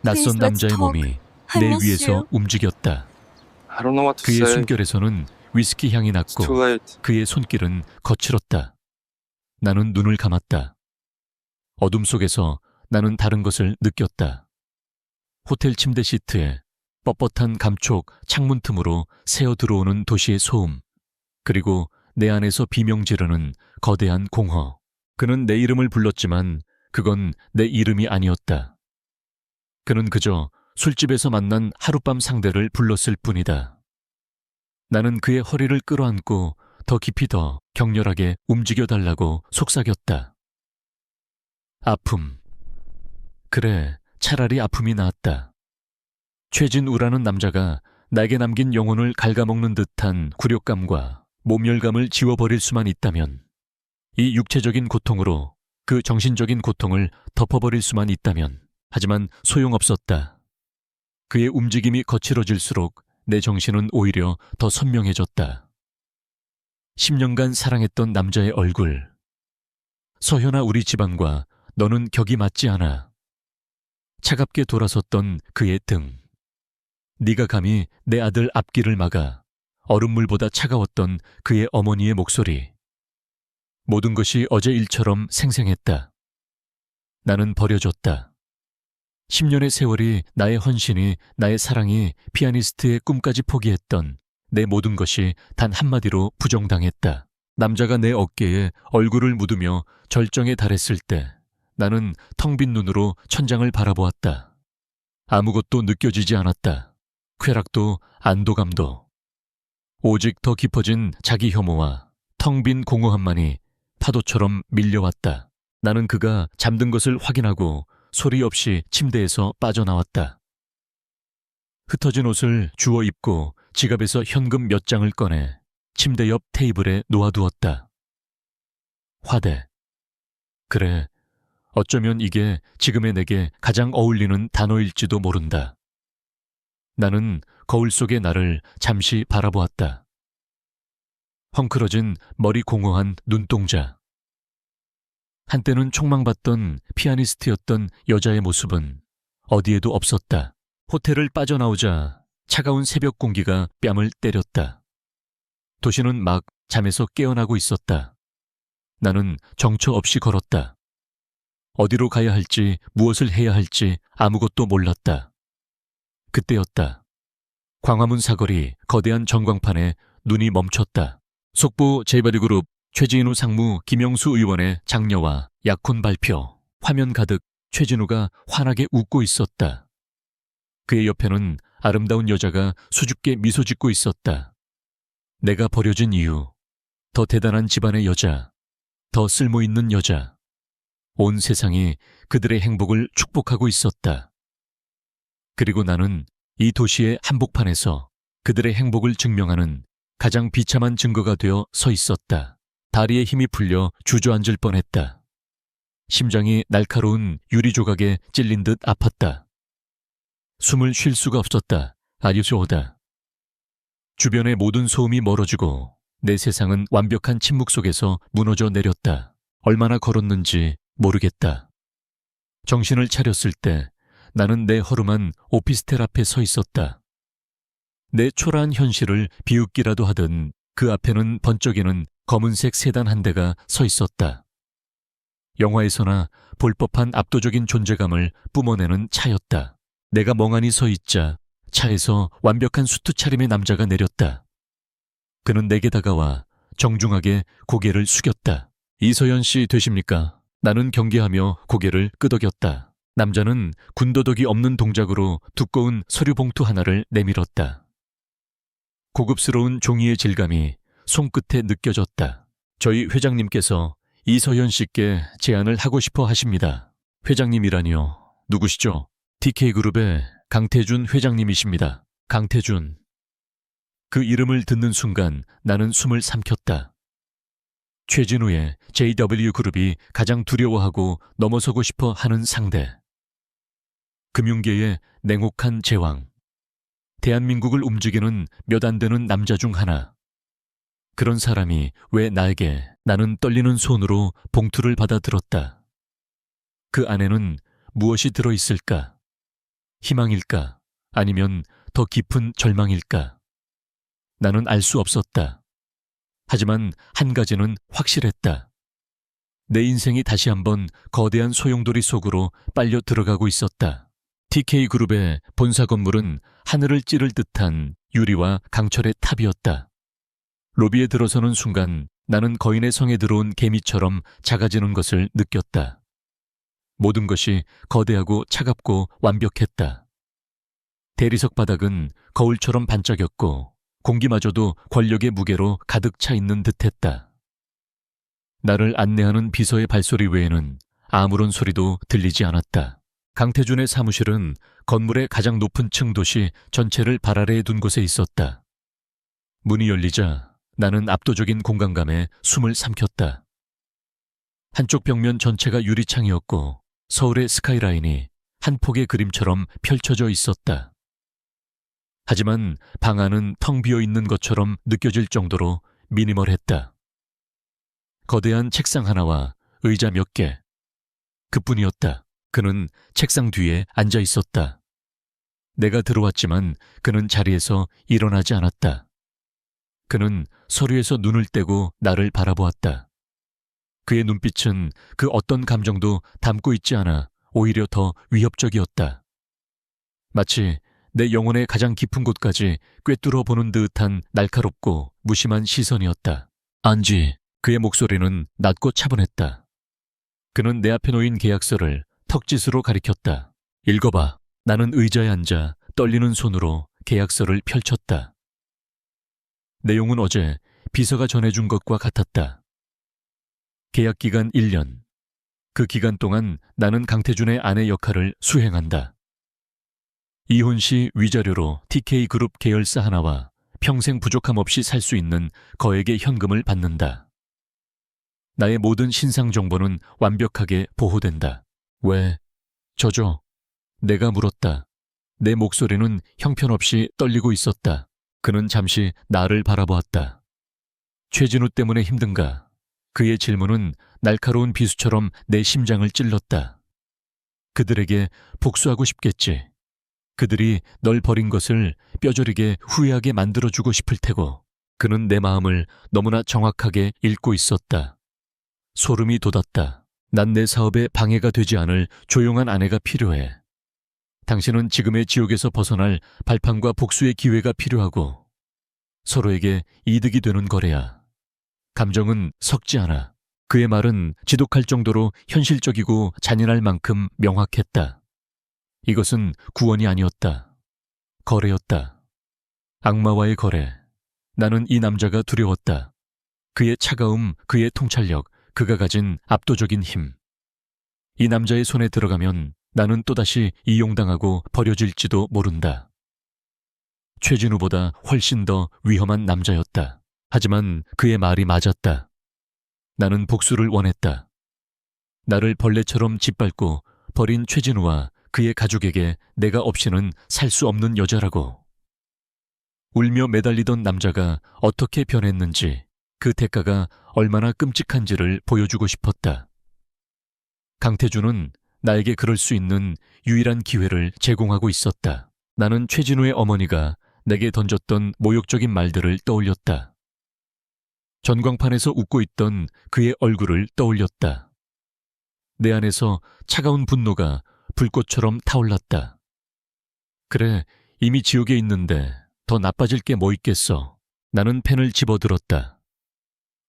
낯선 Please, let's 남자의 talk. 몸이 I 내 miss 위에서 you. 움직였다. I don't know what to 그의 say. 숨결에서는 위스키 향이 It's too 났고 late. 그의 손길은 거칠었다. 나는 눈을 감았다. 어둠 속에서 나는 다른 것을 느꼈다. 호텔 침대 시트에 뻣뻣한 감촉 창문 틈으로 새어 들어오는 도시의 소음, 그리고 내 안에서 비명 지르는 거대한 공허. 그는 내 이름을 불렀지만 그건 내 이름이 아니었다. 그는 그저 술집에서 만난 하룻밤 상대를 불렀을 뿐이다. 나는 그의 허리를 끌어안고 더 깊이 더 격렬하게 움직여달라고 속삭였다. 아픔. 그래, 차라리 아픔이 나았다. 최진우라는 남자가 나에게 남긴 영혼을 갉아먹는 듯한 굴욕감과 모멸감을 지워버릴 수만 있다면, 이 육체적인 고통으로 그 정신적인 고통을 덮어버릴 수만 있다면, 하지만 소용없었다. 그의 움직임이 거칠어질수록 내 정신은 오히려 더 선명해졌다. 10년간 사랑했던 남자의 얼굴. 서현아, 우리 집안과 너는 격이 맞지 않아. 차갑게 돌아섰던 그의 등. 네가 감히 내 아들 앞길을 막아. 얼음물보다 차가웠던 그의 어머니의 목소리. 모든 것이 어제 일처럼 생생했다. 나는 버려졌다. 10년의 세월이, 나의 헌신이, 나의 사랑이, 피아니스트의 꿈까지 포기했던 내 모든 것이 단 한마디로 부정당했다. 남자가 내 어깨에 얼굴을 묻으며 절정에 달했을 때 나는 텅 빈 눈으로 천장을 바라보았다. 아무것도 느껴지지 않았다. 쾌락도 안도감도. 오직 더 깊어진 자기 혐오와 텅 빈 공허함만이 파도처럼 밀려왔다. 나는 그가 잠든 것을 확인하고 소리 없이 침대에서 빠져나왔다. 흩어진 옷을 주워 입고 지갑에서 현금 몇 장을 꺼내 침대 옆 테이블에 놓아두었다. 화대. 그래, 어쩌면 이게 지금의 내게 가장 어울리는 단어일지도 모른다. 나는 거울 속의 나를 잠시 바라보았다. 헝클어진 머리 공허한 눈동자. 한때는 촉망받던 피아니스트였던 여자의 모습은 어디에도 없었다. 호텔을 빠져나오자 차가운 새벽 공기가 뺨을 때렸다. 도시는 막 잠에서 깨어나고 있었다. 나는 정처 없이 걸었다. 어디로 가야 할지, 무엇을 해야 할지 아무것도 몰랐다. 그때였다. 광화문 사거리 거대한 전광판에 눈이 멈췄다. 속보 제이바리그룹 최진우 상무 김영수 의원의 장려와 약혼 발표. 화면 가득 최진우가 환하게 웃고 있었다. 그의 옆에는 아름다운 여자가 수줍게 미소 짓고 있었다. 내가 버려진 이유, 더 대단한 집안의 여자, 더 쓸모있는 여자. 온 세상이 그들의 행복을 축복하고 있었다. 그리고 나는 이 도시의 한복판에서 그들의 행복을 증명하는 가장 비참한 증거가 되어 서 있었다. 다리에 힘이 풀려 주저앉을 뻔했다. 심장이 날카로운 유리 조각에 찔린 듯 아팠다. 숨을 쉴 수가 없었다. 아리쇼다. 주변의 모든 소음이 멀어지고 내 세상은 완벽한 침묵 속에서 무너져 내렸다. 얼마나 걸었는지 모르겠다. 정신을 차렸을 때 나는 내 허름한 오피스텔 앞에 서 있었다. 내 초라한 현실을 비웃기라도 하던 그 앞에는 번쩍이는 검은색 세단 한 대가 서 있었다. 영화에서나 볼 법한 압도적인 존재감을 뿜어내는 차였다. 내가 멍하니 서 있자 차에서 완벽한 수트 차림의 남자가 내렸다. 그는 내게 다가와 정중하게 고개를 숙였다. 이서연 씨 되십니까? 나는 경계하며 고개를 끄덕였다. 남자는 군더더기 없는 동작으로 두꺼운 서류 봉투 하나를 내밀었다. 고급스러운 종이의 질감이 손끝에 느껴졌다. 저희 회장님께서 이서연 씨께 제안을 하고 싶어 하십니다. 회장님이라니요. 누구시죠? TK그룹의 강태준 회장님이십니다. 강태준. 그 이름을 듣는 순간 나는 숨을 삼켰다. 최진우의 JW그룹이 가장 두려워하고 넘어서고 싶어 하는 상대. 금융계의 냉혹한 제왕. 대한민국을 움직이는 몇 안 되는 남자 중 하나. 그런 사람이 왜 나에게, 나는 떨리는 손으로 봉투를 받아 들었다. 그 안에는 무엇이 들어있을까? 희망일까? 아니면 더 깊은 절망일까? 나는 알 수 없었다. 하지만 한 가지는 확실했다. 내 인생이 다시 한번 거대한 소용돌이 속으로 빨려 들어가고 있었다. TK그룹의 본사 건물은 하늘을 찌를 듯한 유리와 강철의 탑이었다. 로비에 들어서는 순간 나는 거인의 성에 들어온 개미처럼 작아지는 것을 느꼈다. 모든 것이 거대하고 차갑고 완벽했다. 대리석 바닥은 거울처럼 반짝였고 공기마저도 권력의 무게로 가득 차 있는 듯했다. 나를 안내하는 비서의 발소리 외에는 아무런 소리도 들리지 않았다. 강태준의 사무실은 건물의 가장 높은 층 도시 전체를 발 아래에 둔 곳에 있었다. 문이 열리자 나는 압도적인 공간감에 숨을 삼켰다. 한쪽 벽면 전체가 유리창이었고 서울의 스카이라인이 한 폭의 그림처럼 펼쳐져 있었다. 하지만 방 안은 텅 비어 있는 것처럼 느껴질 정도로 미니멀했다. 거대한 책상 하나와 의자 몇 개. 그뿐이었다. 그는 책상 뒤에 앉아 있었다. 내가 들어왔지만 그는 자리에서 일어나지 않았다. 그는 서류에서 눈을 떼고 나를 바라보았다. 그의 눈빛은 그 어떤 감정도 담고 있지 않아 오히려 더 위협적이었다. 마치 내 영혼의 가장 깊은 곳까지 꿰뚫어 보는 듯한 날카롭고 무심한 시선이었다. 안지, 그의 목소리는 낮고 차분했다. 그는 내 앞에 놓인 계약서를 턱짓으로 가리켰다. 읽어봐. 나는 의자에 앉아 떨리는 손으로 계약서를 펼쳤다. 내용은 어제 비서가 전해준 것과 같았다. 계약기간 1년. 그 기간 동안 나는 강태준의 아내 역할을 수행한다. 이혼 시 위자료로 TK그룹 계열사 하나와 평생 부족함 없이 살 수 있는 거액의 현금을 받는다. 나의 모든 신상 정보는 완벽하게 보호된다. 왜? 저죠? 내가 물었다. 내 목소리는 형편없이 떨리고 있었다. 그는 잠시 나를 바라보았다. 최진우 때문에 힘든가? 그의 질문은 날카로운 비수처럼 내 심장을 찔렀다. 그들에게 복수하고 싶겠지. 그들이 널 버린 것을 뼈저리게 후회하게 만들어주고 싶을 테고. 그는 내 마음을 너무나 정확하게 읽고 있었다. 소름이 돋았다. 난 내 사업에 방해가 되지 않을 조용한 아내가 필요해. 당신은 지금의 지옥에서 벗어날 발판과 복수의 기회가 필요하고 서로에게 이득이 되는 거래야. 감정은 섞지 않아. 그의 말은 지독할 정도로 현실적이고 잔인할 만큼 명확했다. 이것은 구원이 아니었다. 거래였다. 악마와의 거래. 나는 이 남자가 두려웠다. 그의 차가움, 그의 통찰력, 그가 가진 압도적인 힘. 이 남자의 손에 들어가면 나는 또다시 이용당하고 버려질지도 모른다. 최진우보다 훨씬 더 위험한 남자였다. 하지만 그의 말이 맞았다. 나는 복수를 원했다. 나를 벌레처럼 짓밟고 버린 최진우와 그의 가족에게 내가 없이는 살 수 없는 여자라고. 울며 매달리던 남자가 어떻게 변했는지, 그 대가가 얼마나 끔찍한지를 보여주고 싶었다. 강태준은 나에게 그럴 수 있는 유일한 기회를 제공하고 있었다. 나는 최진우의 어머니가 내게 던졌던 모욕적인 말들을 떠올렸다. 전광판에서 웃고 있던 그의 얼굴을 떠올렸다. 내 안에서 차가운 분노가 불꽃처럼 타올랐다. 그래, 이미 지옥에 있는데 더 나빠질 게 뭐 있겠어. 나는 펜을 집어들었다.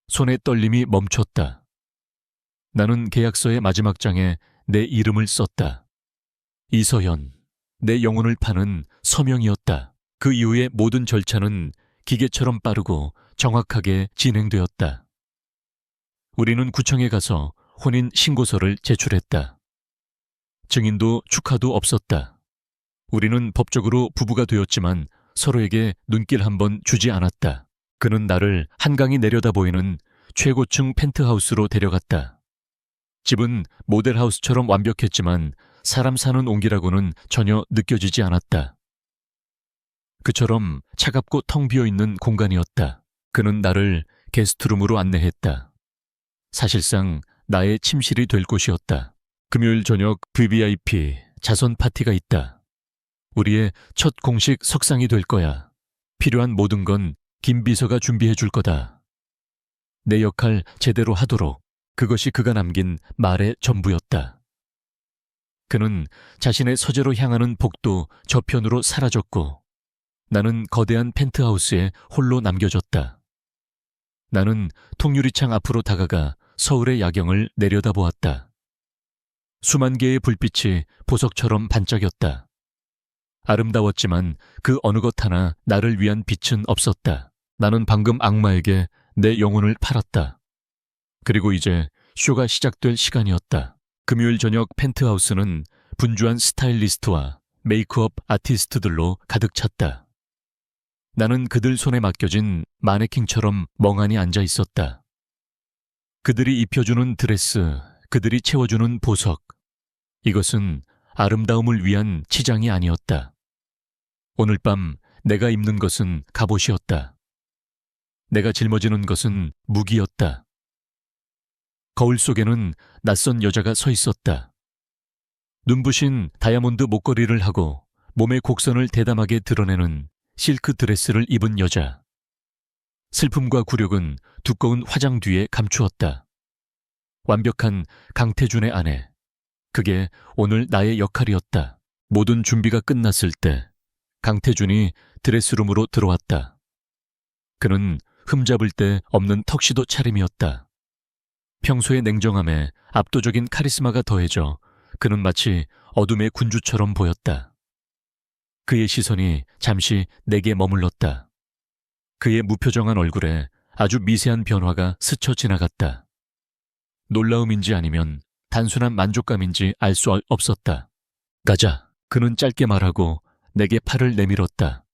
손의 떨림이 멈췄다. 나는 계약서의 마지막 장에 내 이름을 썼다. 이서현, 내 영혼을 파는 서명이었다. 그 이후의 모든 절차는 기계처럼 빠르고 정확하게 진행되었다. 우리는 구청에 가서 혼인 신고서를 제출했다. 증인도 축하도 없었다. 우리는 법적으로 부부가 되었지만 서로에게 눈길 한 번 주지 않았다. 그는 나를 한강이 내려다 보이는 최고층 펜트하우스로 데려갔다. 집은 모델하우스처럼 완벽했지만 사람 사는 온기라고는 전혀 느껴지지 않았다. 그처럼 차갑고 텅 비어있는 공간이었다. 그는 나를 게스트룸으로 안내했다. 사실상 나의 침실이 될 곳이었다. 금요일 저녁 VVIP 자선 파티가 있다. 우리의 첫 공식 석상이 될 거야. 필요한 모든 건 김 비서가 준비해 줄 거다. 내 역할 제대로 하도록. 그것이 그가 남긴 말의 전부였다. 그는 자신의 서재로 향하는 복도 저편으로 사라졌고 나는 거대한 펜트하우스에 홀로 남겨졌다. 나는 통유리창 앞으로 다가가 서울의 야경을 내려다보았다. 수만 개의 불빛이 보석처럼 반짝였다. 아름다웠지만 그 어느 것 하나 나를 위한 빛은 없었다. 나는 방금 악마에게 내 영혼을 팔았다. 그리고 이제 쇼가 시작될 시간이었다. 금요일 저녁 펜트하우스는 분주한 스타일리스트와 메이크업 아티스트들로 가득 찼다. 나는 그들 손에 맡겨진 마네킹처럼 멍하니 앉아 있었다. 그들이 입혀주는 드레스, 그들이 채워주는 보석. 이것은 아름다움을 위한 치장이 아니었다. 오늘 밤 내가 입는 것은 갑옷이었다. 내가 짊어지는 것은 무기였다. 거울 속에는 낯선 여자가 서 있었다. 눈부신 다이아몬드 목걸이를 하고 몸의 곡선을 대담하게 드러내는 실크 드레스를 입은 여자. 슬픔과 굴욕은 두꺼운 화장 뒤에 감추었다. 완벽한 강태준의 아내. 그게 오늘 나의 역할이었다. 모든 준비가 끝났을 때 강태준이 드레스룸으로 들어왔다. 그는 흠잡을 데 없는 턱시도 차림이었다. 평소의 냉정함에 압도적인 카리스마가 더해져 그는 마치 어둠의 군주처럼 보였다. 그의 시선이 잠시 내게 머물렀다. 그의 무표정한 얼굴에 아주 미세한 변화가 스쳐 지나갔다. 놀라움인지 아니면 단순한 만족감인지 알 수 없었다. 가자. 그는 짧게 말하고 내게 팔을 내밀었다.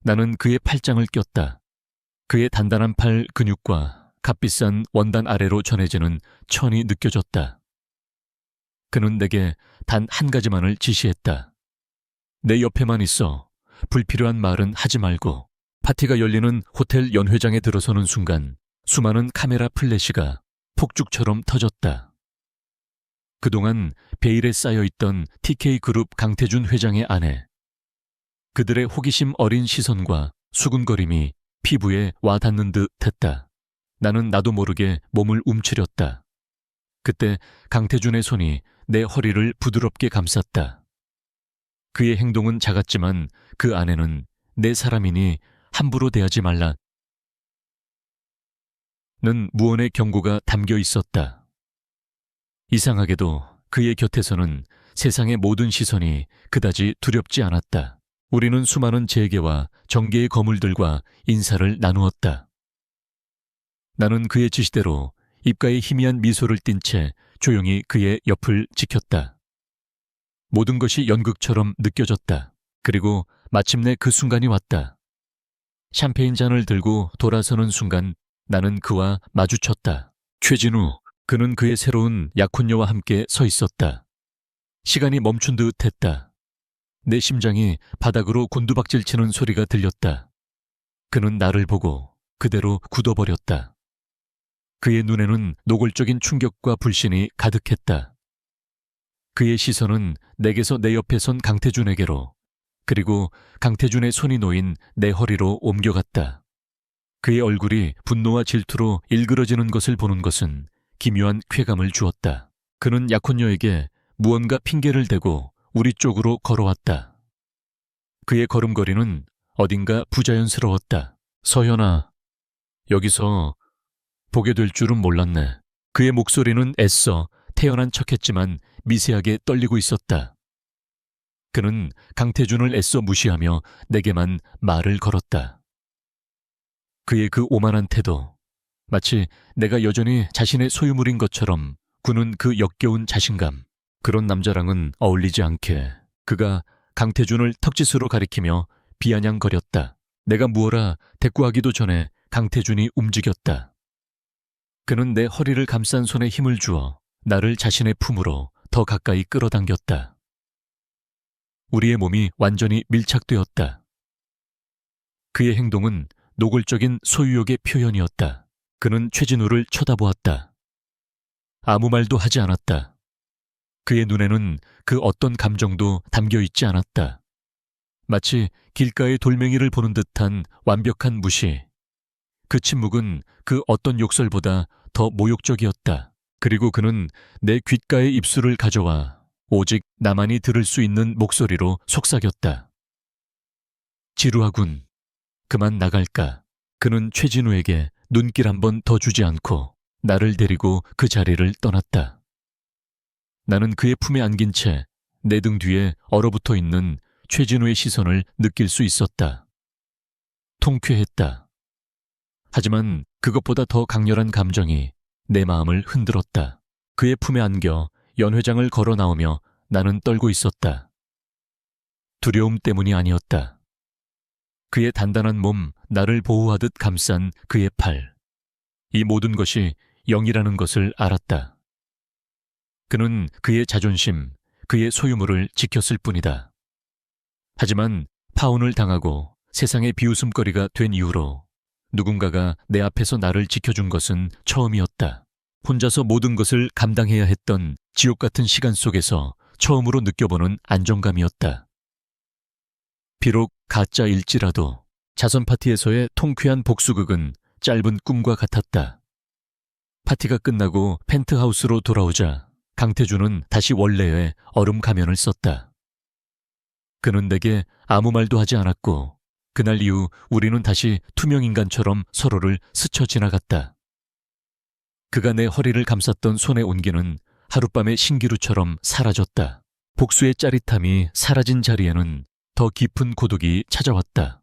나는 그의 팔짱을 꼈다. 그의 단단한 팔 근육과 값비싼 원단 아래로 전해지는 천이 느껴졌다. 그는 내게 단 한 가지만을 지시했다. 내 옆에만 있어. 불필요한 말은 하지 말고. 파티가 열리는 호텔 연회장에 들어서는 순간 수많은 카메라 플래시가 폭죽처럼 터졌다. 그동안 베일에 쌓여있던 TK그룹 강태준 회장의 아내. 그들의 호기심 어린 시선과 수군거림이 피부에 와닿는 듯 했다. 나는 나도 모르게 몸을 움츠렸다. 그때 강태준의 손이 내 허리를 부드럽게 감쌌다. 그의 행동은 작았지만 그 안에는 내 사람이니 함부로 대하지 말라. 는 무언의 경고가 담겨 있었다. 이상하게도 그의 곁에서는 세상의 모든 시선이 그다지 두렵지 않았다. 우리는 수많은 재계와 정계의 거물들과 인사를 나누었다. 나는 그의 지시대로 입가에 희미한 미소를 띤 채 조용히 그의 옆을 지켰다. 모든 것이 연극처럼 느껴졌다. 그리고 마침내 그 순간이 왔다. 샴페인 잔을 들고 돌아서는 순간 나는 그와 마주쳤다. 최진우. 그는 그의 새로운 약혼녀와 함께 서 있었다. 시간이 멈춘 듯 했다. 내 심장이 바닥으로 곤두박질 치는 소리가 들렸다. 그는 나를 보고 그대로 굳어버렸다. 그의 눈에는 노골적인 충격과 불신이 가득했다. 그의 시선은 내게서 내 옆에 선 강태준에게로, 그리고 강태준의 손이 놓인 내 허리로 옮겨갔다. 그의 얼굴이 분노와 질투로 일그러지는 것을 보는 것은 기묘한 쾌감을 주었다. 그는 약혼녀에게 무언가 핑계를 대고 우리 쪽으로 걸어왔다. 그의 걸음걸이는 어딘가 부자연스러웠다. 서현아, 여기서 보게 될 줄은 몰랐네. 그의 목소리는 애써 태연한 척했지만 미세하게 떨리고 있었다. 그는 강태준을 애써 무시하며 내게만 말을 걸었다. 그의 그 오만한 태도, 마치 내가 여전히 자신의 소유물인 것처럼 구는 그 역겨운 자신감. 그런 남자랑은 어울리지 않게 그가 강태준을 턱짓으로 가리키며 비아냥거렸다. 내가 무어라 대꾸하기도 전에 강태준이 움직였다. 그는 내 허리를 감싼 손에 힘을 주어 나를 자신의 품으로 더 가까이 끌어당겼다. 우리의 몸이 완전히 밀착되었다. 그의 행동은 노골적인 소유욕의 표현이었다. 그는 최진우를 쳐다보았다. 아무 말도 하지 않았다. 그의 눈에는 그 어떤 감정도 담겨 있지 않았다. 마치 길가의 돌멩이를 보는 듯한 완벽한 무시. 그 침묵은 그 어떤 욕설보다 더 모욕적이었다. 그리고 그는 내 귓가에 입술을 가져와 오직 나만이 들을 수 있는 목소리로 속삭였다. 지루하군. 그만 나갈까. 그는 최진우에게 눈길 한 번 더 주지 않고 나를 데리고 그 자리를 떠났다. 나는 그의 품에 안긴 채 내 등 뒤에 얼어붙어 있는 최진우의 시선을 느낄 수 있었다. 통쾌했다. 하지만 그것보다 더 강렬한 감정이 내 마음을 흔들었다. 그의 품에 안겨 연회장을 걸어 나오며 나는 떨고 있었다. 두려움 때문이 아니었다. 그의 단단한 몸, 나를 보호하듯 감싼 그의 팔. 이 모든 것이 영이라는 것을 알았다. 그는 그의 자존심, 그의 소유물을 지켰을 뿐이다. 하지만 파혼을 당하고 세상의 비웃음거리가 된 이후로 누군가가 내 앞에서 나를 지켜준 것은 처음이었다. 혼자서 모든 것을 감당해야 했던 지옥 같은 시간 속에서 처음으로 느껴보는 안정감이었다. 비록 가짜일지라도 자선 파티에서의 통쾌한 복수극은 짧은 꿈과 같았다. 파티가 끝나고 펜트하우스로 돌아오자 강태준은 다시 원래의 얼음 가면을 썼다. 그는 내게 아무 말도 하지 않았고 그날 이후 우리는 다시 투명인간처럼 서로를 스쳐 지나갔다. 그가 내 허리를 감쌌던 손의 온기는 하룻밤의 신기루처럼 사라졌다. 복수의 짜릿함이 사라진 자리에는 더 깊은 고독이 찾아왔다.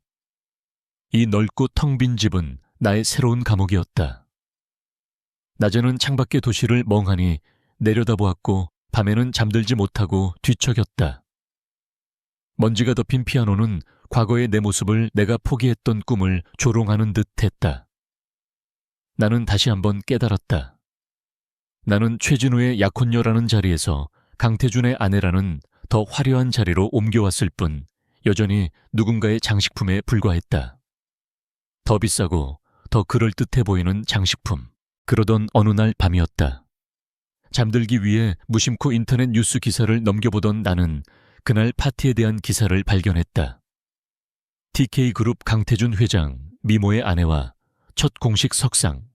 이 넓고 텅 빈 집은 나의 새로운 감옥이었다. 낮에는 창밖의 도시를 멍하니 내려다보았고 밤에는 잠들지 못하고 뒤척였다. 먼지가 덮인 피아노는 과거의 내 모습을 내가 포기했던 꿈을 조롱하는 듯 했다. 나는 다시 한번 깨달았다. 나는 최진우의 약혼녀라는 자리에서 강태준의 아내라는 더 화려한 자리로 옮겨왔을 뿐 여전히 누군가의 장식품에 불과했다. 더 비싸고 더 그럴듯해 보이는 장식품. 그러던 어느 날 밤이었다. 잠들기 위해 무심코 인터넷 뉴스 기사를 넘겨보던 나는 그날 파티에 대한 기사를 발견했다. TK그룹 강태준 회장, 미모의 아내와 첫 공식 석상.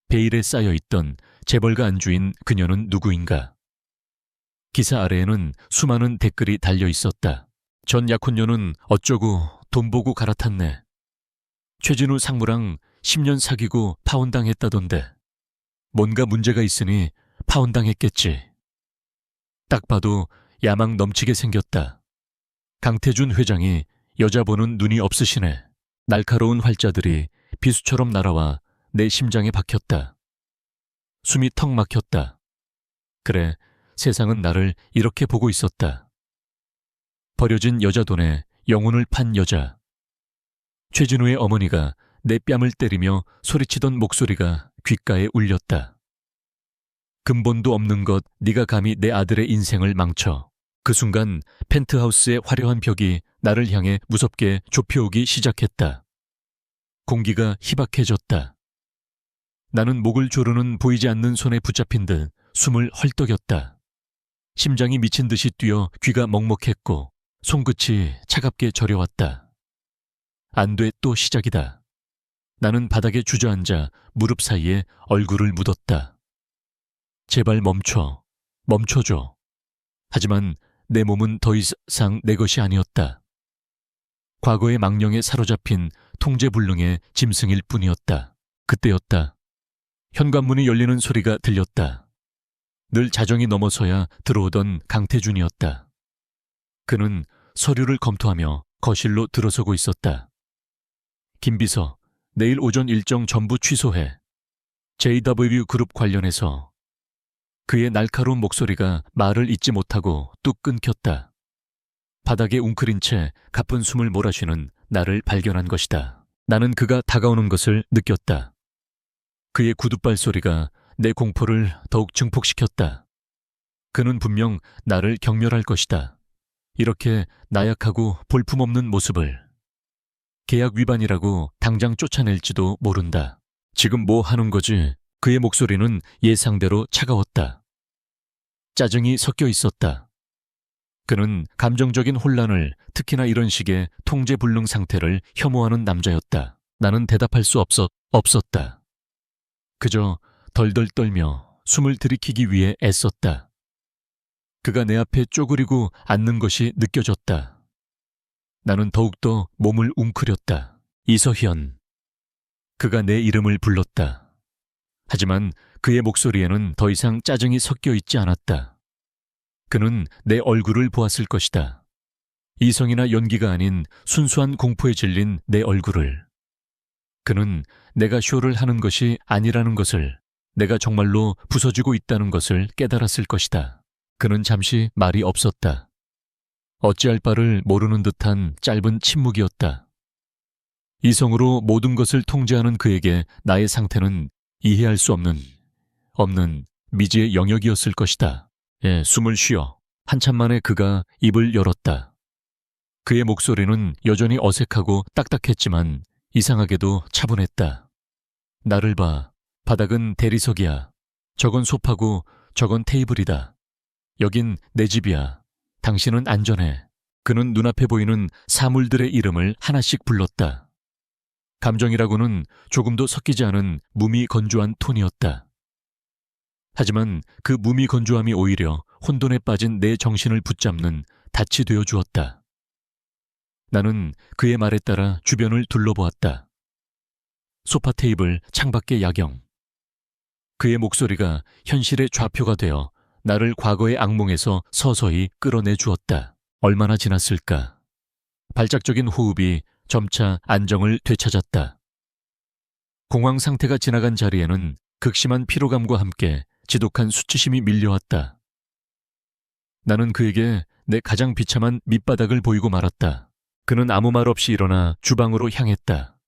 베일에 쌓여있던 재벌가 안주인 그녀는 누구인가. 기사 아래에는 수많은 댓글이 달려있었다. 전 약혼녀는 어쩌고 돈 보고 갈아탔네. 최진우 상무랑 10년 사귀고 파혼당했다던데. 뭔가 문제가 있으니 파혼당했겠지. 딱 봐도 야망 넘치게 생겼다. 강태준 회장이 여자 보는 눈이 없으시네. 날카로운 활자들이 비수처럼 날아와 내 심장에 박혔다. 숨이 턱 막혔다. 그래, 세상은 나를 이렇게 보고 있었다. 버려진 여자 돈에 영혼을 판 여자. 최진우의 어머니가 내 뺨을 때리며 소리치던 목소리가 귓가에 울렸다. 근본도 없는 것, 네가 감히 내 아들의 인생을 망쳐. 그 순간 펜트하우스의 화려한 벽이 나를 향해 무섭게 좁혀오기 시작했다. 공기가 희박해졌다. 나는 목을 조르는 보이지 않는 손에 붙잡힌 듯 숨을 헐떡였다. 심장이 미친 듯이 뛰어 귀가 먹먹했고 손끝이 차갑게 저려왔다. 안 돼, 또 시작이다. 나는 바닥에 주저앉아 무릎 사이에 얼굴을 묻었다. 제발 멈춰. 멈춰줘. 하지만 내 몸은 더 이상 내 것이 아니었다. 과거의 망령에 사로잡힌 통제불능의 짐승일 뿐이었다. 그때였다. 현관문이 열리는 소리가 들렸다. 늘 자정이 넘어서야 들어오던 강태준이었다. 그는 서류를 검토하며 거실로 들어서고 있었다. 김비서, 내일 오전 일정 전부 취소해. JW그룹 관련해서. 그의 날카로운 목소리가 말을 잇지 못하고 뚝 끊겼다. 바닥에 웅크린 채 가쁜 숨을 몰아쉬는 나를 발견한 것이다. 나는 그가 다가오는 것을 느꼈다. 그의 구둣발 소리가 내 공포를 더욱 증폭시켰다. 그는 분명 나를 경멸할 것이다. 이렇게 나약하고 볼품없는 모습을. 계약 위반이라고 당장 쫓아낼지도 모른다. 지금 뭐 하는 거지? 그의 목소리는 예상대로 차가웠다. 짜증이 섞여 있었다. 그는 감정적인 혼란을, 특히나 이런 식의 통제불능 상태를 혐오하는 남자였다. 나는 대답할 수 없었다. 그저 덜덜 떨며 숨을 들이키기 위해 애썼다. 그가 내 앞에 쪼그리고 앉는 것이 느껴졌다. 나는 더욱더 몸을 웅크렸다. 이서현. 그가 내 이름을 불렀다. 하지만 그의 목소리에는 더 이상 짜증이 섞여 있지 않았다. 그는 내 얼굴을 보았을 것이다. 이성이나 연기가 아닌 순수한 공포에 질린 내 얼굴을. 그는 내가 쇼를 하는 것이 아니라는 것을, 내가 정말로 부서지고 있다는 것을 깨달았을 것이다. 그는 잠시 말이 없었다. 어찌할 바를 모르는 듯한 짧은 침묵이었다. 이성으로 모든 것을 통제하는 그에게 나의 상태는 이해할 수 없는 미지의 영역이었을 것이다. 숨을 쉬어. 한참 만에 그가 입을 열었다. 그의 목소리는 여전히 어색하고 딱딱했지만 이상하게도 차분했다. 나를 봐. 바닥은 대리석이야. 저건 소파고 저건 테이블이다. 여긴 내 집이야. 당신은 안전해. 그는 눈앞에 보이는 사물들의 이름을 하나씩 불렀다. 감정이라고는 조금도 섞이지 않은 무미건조한 톤이었다. 하지만 그 무미건조함이 오히려 혼돈에 빠진 내 정신을 붙잡는 닻이 되어 주었다. 나는 그의 말에 따라 주변을 둘러보았다. 소파 테이블, 창밖의 야경. 그의 목소리가 현실의 좌표가 되어 나를 과거의 악몽에서 서서히 끌어내 주었다. 얼마나 지났을까? 발작적인 호흡이 점차 안정을 되찾았다. 공황 상태가 지나간 자리에는 극심한 피로감과 함께 지독한 수치심이 밀려왔다. 나는 그에게 내 가장 비참한 밑바닥을 보이고 말았다. 그는 아무 말 없이 일어나 주방으로 향했다.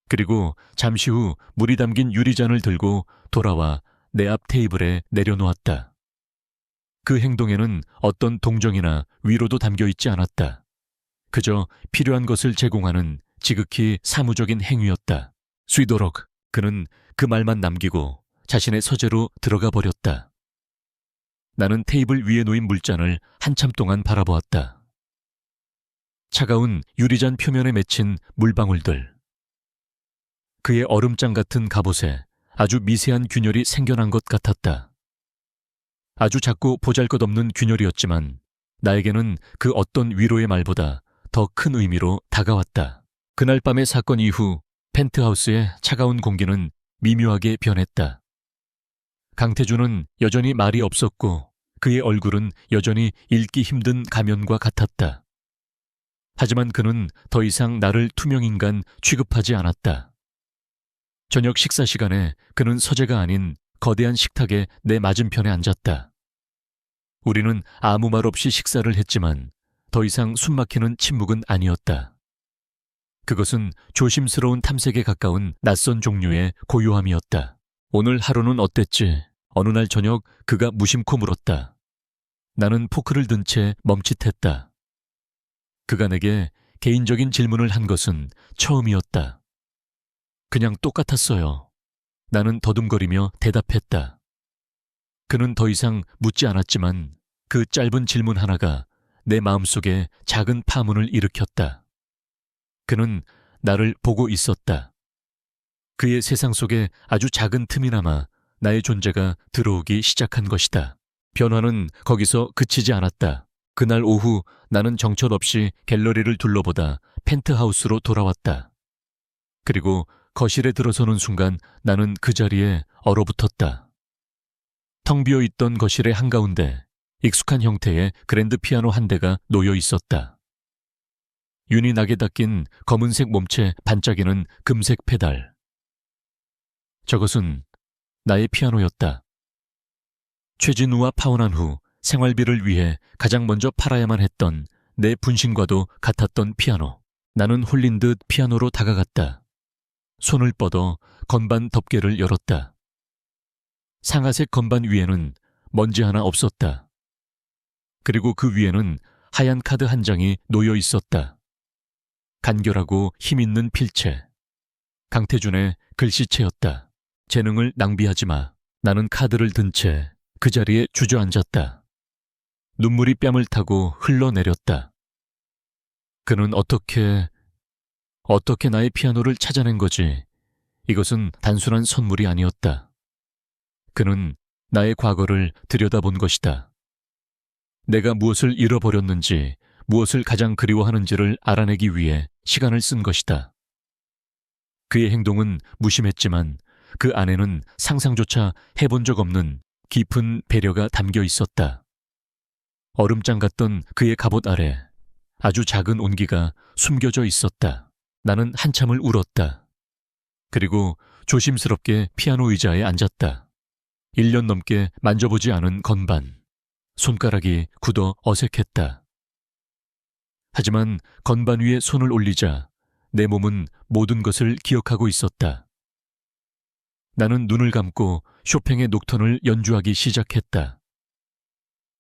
그리고 잠시 후 물이 담긴 유리잔을 들고 돌아와 내 앞 테이블에 내려놓았다. 그 행동에는 어떤 동정이나 위로도 담겨 있지 않았다. 그저 필요한 것을 제공하는 지극히 사무적인 행위였다. 쉬도록. 그는 그 말만 남기고 자신의 서재로 들어가 버렸다. 나는 테이블 위에 놓인 물잔을 한참 동안 바라보았다. 차가운 유리잔 표면에 맺힌 물방울들. 그의 얼음장 같은 갑옷에 아주 미세한 균열이 생겨난 것 같았다. 아주 작고 보잘것없는 균열이었지만 나에게는 그 어떤 위로의 말보다 더 큰 의미로 다가왔다. 그날 밤의 사건 이후 펜트하우스의 차가운 공기는 미묘하게 변했다. 강태준은 여전히 말이 없었고 그의 얼굴은 여전히 읽기 힘든 가면과 같았다. 하지만 그는 더 이상 나를 투명인간 취급하지 않았다. 저녁 식사 시간에 그는 서재가 아닌 거대한 식탁에 내 맞은편에 앉았다. 우리는 아무 말 없이 식사를 했지만 더 이상 숨막히는 침묵은 아니었다. 그것은 조심스러운 탐색에 가까운 낯선 종류의 고요함이었다. 오늘 하루는 어땠지? 어느 날 저녁 그가 무심코 물었다. 나는 포크를 든 채 멈칫했다. 그가 내게 개인적인 질문을 한 것은 처음이었다. 그냥 똑같았어요. 나는 더듬거리며 대답했다. 그는 더 이상 묻지 않았지만 그 짧은 질문 하나가 내 마음속에 작은 파문을 일으켰다. 그는 나를 보고 있었다. 그의 세상 속에 아주 작은 틈이나마 나의 존재가 들어오기 시작한 것이다. 변화는 거기서 그치지 않았다. 그날 오후 나는 정처없이 갤러리를 둘러보다 펜트하우스로 돌아왔다. 그리고 거실에 들어서는 순간 나는 그 자리에 얼어붙었다. 텅 비어 있던 거실의 한가운데 익숙한 형태의 그랜드 피아노 한 대가 놓여 있었다. 윤이 나게 닦인 검은색 몸체 반짝이는 금색 페달. 저것은 나의 피아노였다. 최진우와 파혼한 후 생활비를 위해 가장 먼저 팔아야만 했던 내 분신과도 같았던 피아노. 나는 홀린 듯 피아노로 다가갔다. 손을 뻗어 건반 덮개를 열었다. 상아색 건반 위에는 먼지 하나 없었다. 그리고 그 위에는 하얀 카드 한 장이 놓여 있었다. 간결하고 힘있는 필체. 강태준의 글씨체였다. 재능을 낭비하지 마. 나는 카드를 든 채 그 자리에 주저앉았다. 눈물이 뺨을 타고 흘러내렸다. 그는 어떻게 나의 피아노를 찾아낸 거지. 이것은 단순한 선물이 아니었다. 그는 나의 과거를 들여다본 것이다. 내가 무엇을 잃어버렸는지, 무엇을 가장 그리워하는지를 알아내기 위해 시간을 쓴 것이다. 그의 행동은 무심했지만 그 안에는 상상조차 해본 적 없는 깊은 배려가 담겨 있었다. 얼음장 같던 그의 갑옷 아래 아주 작은 온기가 숨겨져 있었다. 나는 한참을 울었다. 그리고 조심스럽게 피아노 의자에 앉았다. 1년 넘게 만져보지 않은 건반. 손가락이 굳어 어색했다. 하지만 건반 위에 손을 올리자 내 몸은 모든 것을 기억하고 있었다. 나는 눈을 감고 쇼팽의 녹턴을 연주하기 시작했다.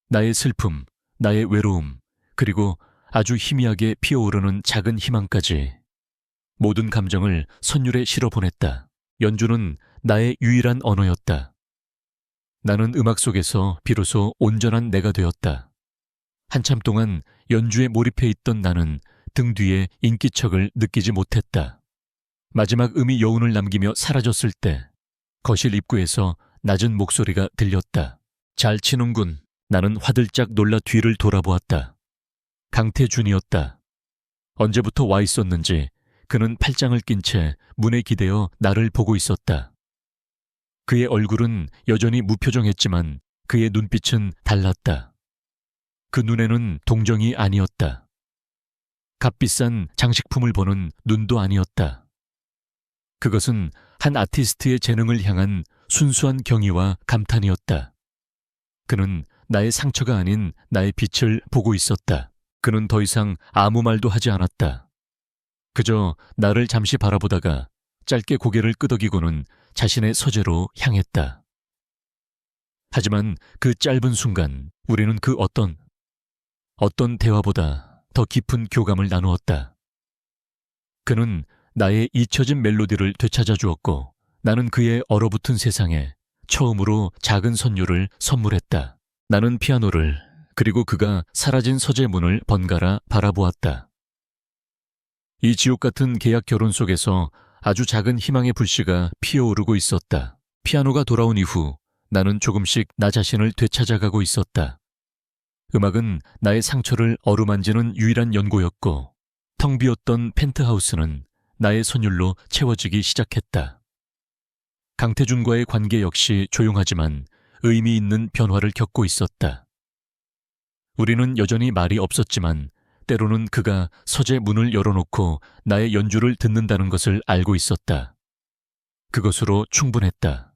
나의 슬픔, 나의 외로움, 그리고 아주 희미하게 피어오르는 작은 희망까지 모든 감정을 선율에 실어보냈다. 연주는 나의 유일한 언어였다. 나는 음악 속에서 비로소 온전한 내가 되었다. 한참 동안 연주에 몰입해 있던 나는 등 뒤에 인기척을 느끼지 못했다. 마지막 음이 여운을 남기며 사라졌을 때 거실 입구에서 낮은 목소리가 들렸다. 잘 치는군. 나는 화들짝 놀라 뒤를 돌아보았다. 강태준이었다. 언제부터 와 있었는지 그는 팔짱을 낀 채 문에 기대어 나를 보고 있었다. 그의 얼굴은 여전히 무표정했지만 그의 눈빛은 달랐다. 그 눈에는 동정이 아니었다. 값비싼 장식품을 보는 눈도 아니었다. 그것은 한 아티스트의 재능을 향한 순수한 경의와 감탄이었다. 그는 나의 상처가 아닌 나의 빛을 보고 있었다. 그는 더 이상 아무 말도 하지 않았다. 그저 나를 잠시 바라보다가 짧게 고개를 끄덕이고는 자신의 서재로 향했다. 하지만 그 짧은 순간 우리는 그 어떤 대화보다 더 깊은 교감을 나누었다. 그는 나의 잊혀진 멜로디를 되찾아 주었고 나는 그의 얼어붙은 세상에 처음으로 작은 선율을 선물했다. 나는 피아노를 그리고 그가 사라진 서재 문을 번갈아 바라보았다. 이 지옥 같은 계약 결혼 속에서 아주 작은 희망의 불씨가 피어오르고 있었다. 피아노가 돌아온 이후 나는 조금씩 나 자신을 되찾아가고 있었다. 음악은 나의 상처를 어루만지는 유일한 연고였고 텅 비었던 펜트하우스는 나의 선율로 채워지기 시작했다. 강태준과의 관계 역시 조용하지만 의미 있는 변화를 겪고 있었다. 우리는 여전히 말이 없었지만 때로는 그가 서재 문을 열어놓고 나의 연주를 듣는다는 것을 알고 있었다. 그것으로 충분했다.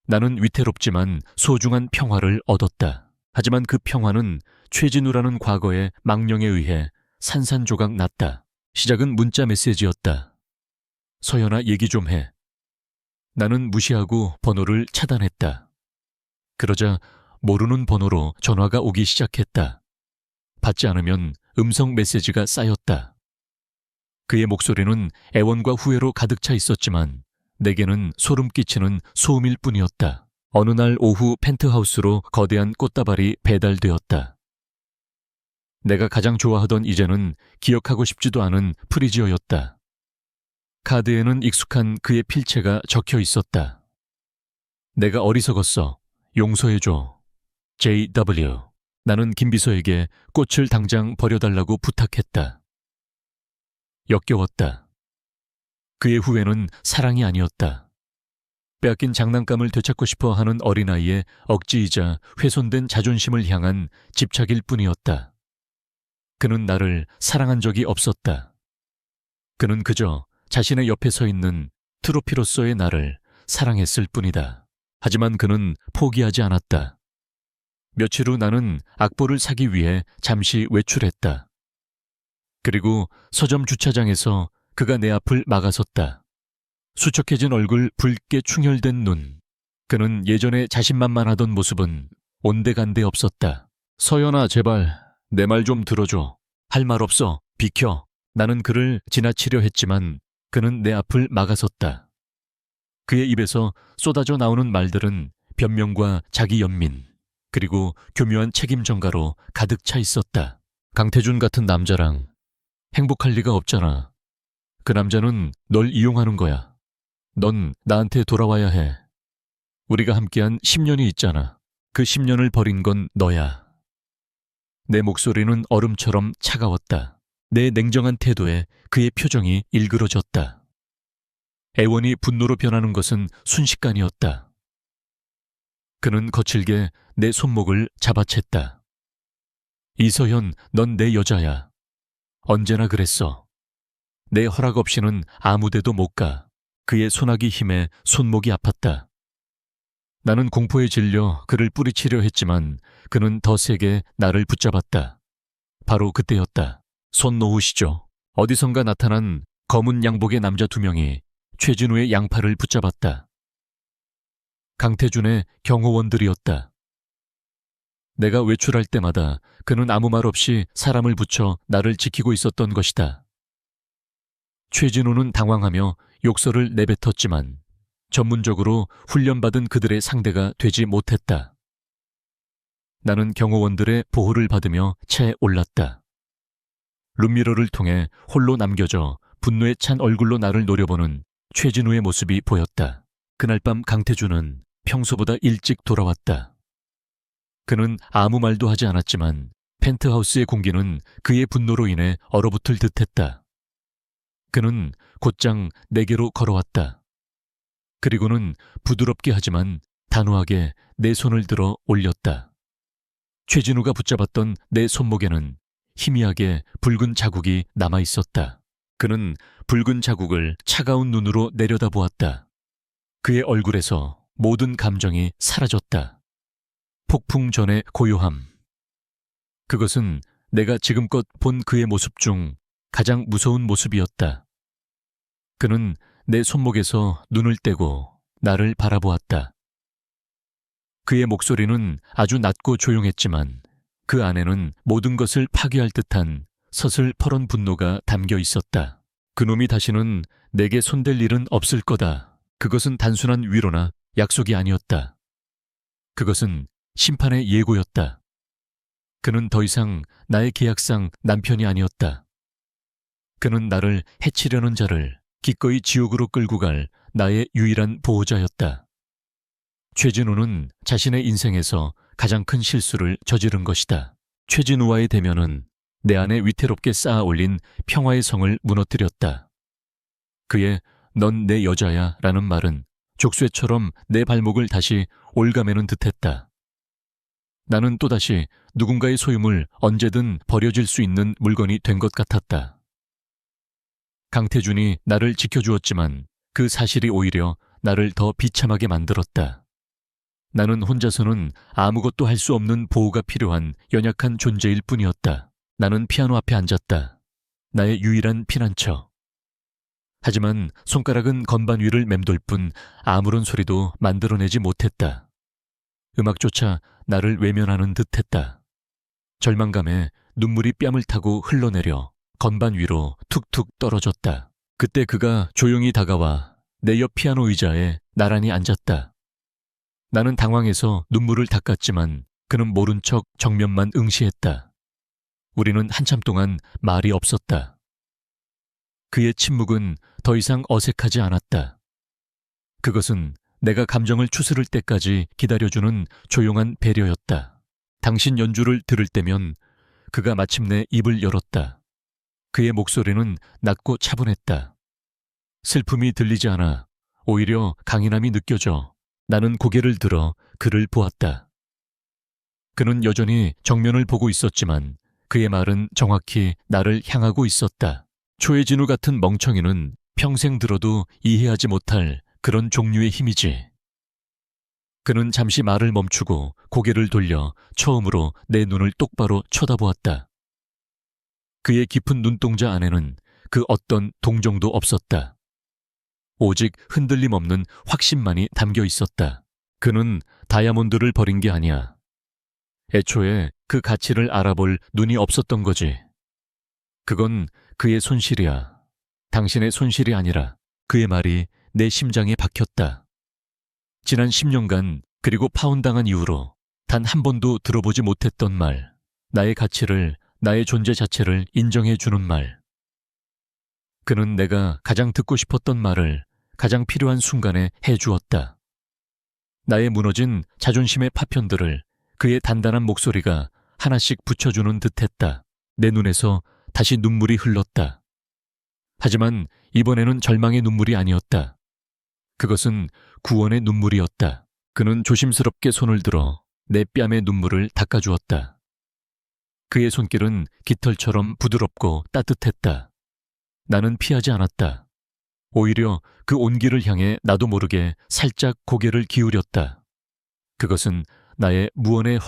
나는 위태롭지만 소중한 평화를 얻었다. 하지만 그 평화는 최진우라는 과거의 망령에 의해 산산조각 났다. 시작은 문자 메시지였다. 서연아, 얘기 좀 해. 나는 무시하고 번호를 차단했다. 그러자 모르는 번호로 전화가 오기 시작했다. 받지 않으면 음성 메시지가 쌓였다. 그의 목소리는 애원과 후회로 가득 차 있었지만 내게는 소름 끼치는 소음일 뿐이었다. 어느 날 오후 펜트하우스로 거대한 꽃다발이 배달되었다. 내가 가장 좋아하던 이제는 기억하고 싶지도 않은 프리지어였다. 카드에는 익숙한 그의 필체가 적혀 있었다. 내가 어리석었어. 용서해줘. JW. 나는 김비서에게 꽃을 당장 버려달라고 부탁했다. 역겨웠다. 그의 후회는 사랑이 아니었다. 빼앗긴 장난감을 되찾고 싶어 하는 어린아이의 억지이자 훼손된 자존심을 향한 집착일 뿐이었다. 그는 나를 사랑한 적이 없었다. 그는 그저 자신의 옆에 서 있는 트로피로서의 나를 사랑했을 뿐이다. 하지만 그는 포기하지 않았다. 며칠 후 나는 악보를 사기 위해 잠시 외출했다. 그리고 서점 주차장에서 그가 내 앞을 막아섰다. 수척해진 얼굴, 붉게 충혈된 눈. 그는 예전에 자신만만하던 모습은 온데간데 없었다. 서연아, 제발 내 말 좀 들어줘. 할 말 없어. 비켜. 나는 그를 지나치려 했지만 그는 내 앞을 막아섰다. 그의 입에서 쏟아져 나오는 말들은 변명과 자기 연민, 그리고 교묘한 책임 전가로 가득 차 있었다. 강태준 같은 남자랑 행복할 리가 없잖아. 그 남자는 널 이용하는 거야. 넌 나한테 돌아와야 해. 우리가 함께한 10년이 있잖아. 그 10년을 버린 건 너야. 내 목소리는 얼음처럼 차가웠다. 내 냉정한 태도에 그의 표정이 일그러졌다. 애원이 분노로 변하는 것은 순식간이었다. 그는 거칠게 내 손목을 잡아챘다. 이서현, 넌 내 여자야. 언제나 그랬어. 내 허락 없이는 아무데도 못 가. 그의 소나기 힘에 손목이 아팠다. 나는 공포에 질려 그를 뿌리치려 했지만 그는 더 세게 나를 붙잡았다. 바로 그때였다. 손 놓으시죠. 어디선가 나타난 검은 양복의 남자 2명이 최진우의 양팔을 붙잡았다. 강태준의 경호원들이었다. 내가 외출할 때마다 그는 아무 말 없이 사람을 붙여 나를 지키고 있었던 것이다. 최진우는 당황하며 욕설을 내뱉었지만 전문적으로 훈련받은 그들의 상대가 되지 못했다. 나는 경호원들의 보호를 받으며 차에 올랐다. 룸미러를 통해 홀로 남겨져 분노에 찬 얼굴로 나를 노려보는 최진우의 모습이 보였다. 그날 밤 강태준은 평소보다 일찍 돌아왔다. 그는 아무 말도 하지 않았지만 펜트하우스의 공기는 그의 분노로 인해 얼어붙을 듯했다. 그는 곧장 내게로 걸어왔다. 그리고는 부드럽게 하지만 단호하게 내 손을 들어 올렸다. 최진우가 붙잡았던 내 손목에는 희미하게 붉은 자국이 남아 있었다. 그는 붉은 자국을 차가운 눈으로 내려다보았다. 그의 얼굴에서 모든 감정이 사라졌다. 폭풍 전의 고요함. 그것은 내가 지금껏 본 그의 모습 중 가장 무서운 모습이었다. 그는 내 손목에서 눈을 떼고 나를 바라보았다. 그의 목소리는 아주 낮고 조용했지만 그 안에는 모든 것을 파괴할 듯한 서슬퍼런 분노가 담겨 있었다. 그놈이 다시는 내게 손댈 일은 없을 거다. 그것은 단순한 위로나 약속이 아니었다. 그것은 심판의 예고였다. 그는 더 이상 나의 계약상 남편이 아니었다. 그는 나를 해치려는 자를 기꺼이 지옥으로 끌고 갈 나의 유일한 보호자였다. 최진우는 자신의 인생에서 가장 큰 실수를 저지른 것이다. 최진우와의 대면은 내 안에 위태롭게 쌓아 올린 평화의 성을 무너뜨렸다. 그의 넌 내 여자야 라는 말은 족쇄처럼 내 발목을 다시 올가매는 듯했다. 나는 또다시 누군가의 소유물 언제든 버려질 수 있는 물건이 된 것 같았다. 강태준이 나를 지켜주었지만 그 사실이 오히려 나를 더 비참하게 만들었다. 나는 혼자서는 아무것도 할 수 없는 보호가 필요한 연약한 존재일 뿐이었다. 나는 피아노 앞에 앉았다. 나의 유일한 피난처. 하지만 손가락은 건반 위를 맴돌 뿐 아무런 소리도 만들어내지 못했다. 음악조차 나를 외면하는 듯했다. 절망감에 눈물이 뺨을 타고 흘러내려 건반 위로 툭툭 떨어졌다. 그때 그가 조용히 다가와 내 옆 피아노 의자에 나란히 앉았다. 나는 당황해서 눈물을 닦았지만 그는 모른 척 정면만 응시했다. 우리는 한참 동안 말이 없었다. 그의 침묵은 더 이상 어색하지 않았다. 그것은 내가 감정을 추스를 때까지 기다려주는 조용한 배려였다. 당신 연주를 들을 때면 그가 마침내 입을 열었다. 그의 목소리는 낮고 차분했다. 슬픔이 들리지 않아 오히려 강인함이 느껴져. 나는 고개를 들어 그를 보았다. 그는 여전히 정면을 보고 있었지만 그의 말은 정확히 나를 향하고 있었다. 초해진우 같은 멍청이는 평생 들어도 이해하지 못할 그런 종류의 힘이지. 그는 잠시 말을 멈추고 고개를 돌려 처음으로 내 눈을 똑바로 쳐다보았다. 그의 깊은 눈동자 안에는 그 어떤 동정도 없었다. 오직 흔들림 없는 확신만이 담겨 있었다. 그는 다이아몬드를 버린 게 아니야. 애초에 그 가치를 알아볼 눈이 없었던 거지. 그건 그의 손실이야. 당신의 손실이 아니라. 그의 말이 내 심장에 박혔다. 지난 10년간 그리고 파혼당한 이후로 단 한 번도 들어보지 못했던 말, 나의 가치를, 나의 존재 자체를 인정해 주는 말. 그는 내가 가장 듣고 싶었던 말을 가장 필요한 순간에 해주었다. 나의 무너진 자존심의 파편들을 그의 단단한 목소리가 하나씩 붙여주는 듯했다. 내 눈에서 다시 눈물이 흘렀다. 하지만 이번에는 절망의 눈물이 아니었다. 그것은 구원의 눈물이었다. 그는 조심스럽게 손을 들어 내 뺨에 눈물을 닦아주었다. 그의 손길은 깃털처럼 부드럽고 따뜻했다. 나는 피하지 않았다. 오히려 그 온기를 향해 나도 모르게 살짝 고개를 기울였다. 그것은 나의 무언의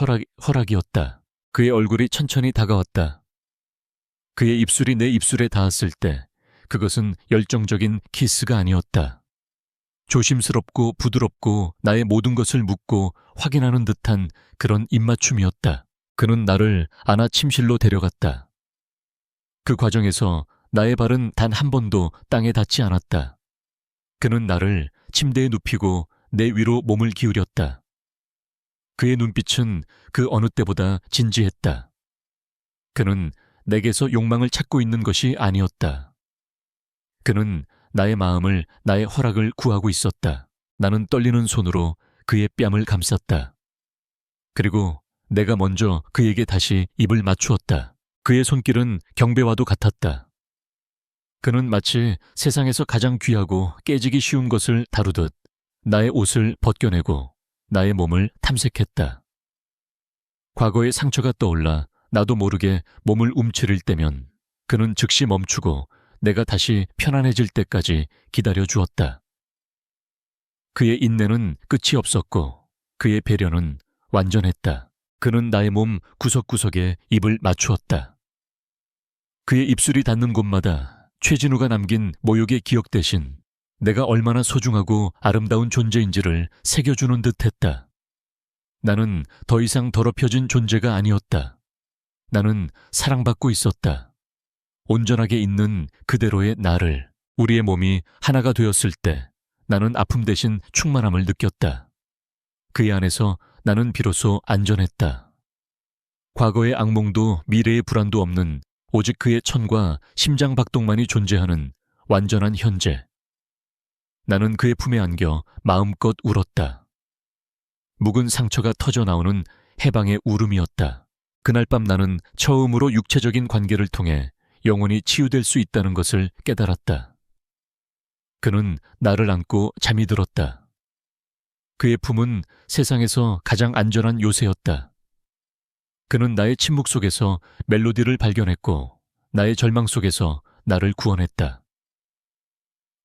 허락이었다. 그의 얼굴이 천천히 다가왔다. 그의 입술이 내 입술에 닿았을 때 그것은 열정적인 키스가 아니었다. 조심스럽고 부드럽고 나의 모든 것을 묻고 확인하는 듯한 그런 입맞춤이었다. 그는 나를 안아 침실로 데려갔다. 그 과정에서 나의 발은 단 한 번도 땅에 닿지 않았다. 그는 나를 침대에 눕히고 내 위로 몸을 기울였다. 그의 눈빛은 그 어느 때보다 진지했다. 그는 내게서 욕망을 찾고 있는 것이 아니었다. 그는 나의 마음을, 나의 허락을 구하고 있었다. 나는 떨리는 손으로 그의 뺨을 감쌌다. 그리고 내가 먼저 그에게 다시 입을 맞추었다. 그의 손길은 경배와도 같았다. 그는 마치 세상에서 가장 귀하고 깨지기 쉬운 것을 다루듯 나의 옷을 벗겨내고 나의 몸을 탐색했다. 과거의 상처가 떠올라 나도 모르게 몸을 움츠릴 때면 그는 즉시 멈추고 내가 다시 편안해질 때까지 기다려 주었다. 그의 인내는 끝이 없었고 그의 배려는 완전했다. 그는 나의 몸 구석구석에 입을 맞추었다. 그의 입술이 닿는 곳마다 최진우가 남긴 모욕의 기억 대신 내가 얼마나 소중하고 아름다운 존재인지를 새겨주는 듯했다. 나는 더 이상 더럽혀진 존재가 아니었다. 나는 사랑받고 있었다. 온전하게 있는 그대로의 나를, 우리의 몸이 하나가 되었을 때 나는 아픔 대신 충만함을 느꼈다. 그의 안에서 나는 비로소 안전했다. 과거의 악몽도 미래의 불안도 없는 오직 그의 천과 심장 박동만이 존재하는 완전한 현재. 나는 그의 품에 안겨 마음껏 울었다. 묵은 상처가 터져 나오는 해방의 울음이었다. 그날 밤 나는 처음으로 육체적인 관계를 통해 영원히 치유될 수 있다는 것을 깨달았다. 그는 나를 안고 잠이 들었다. 그의 품은 세상에서 가장 안전한 요새였다. 그는 나의 침묵 속에서 멜로디를 발견했고 나의 절망 속에서 나를 구원했다.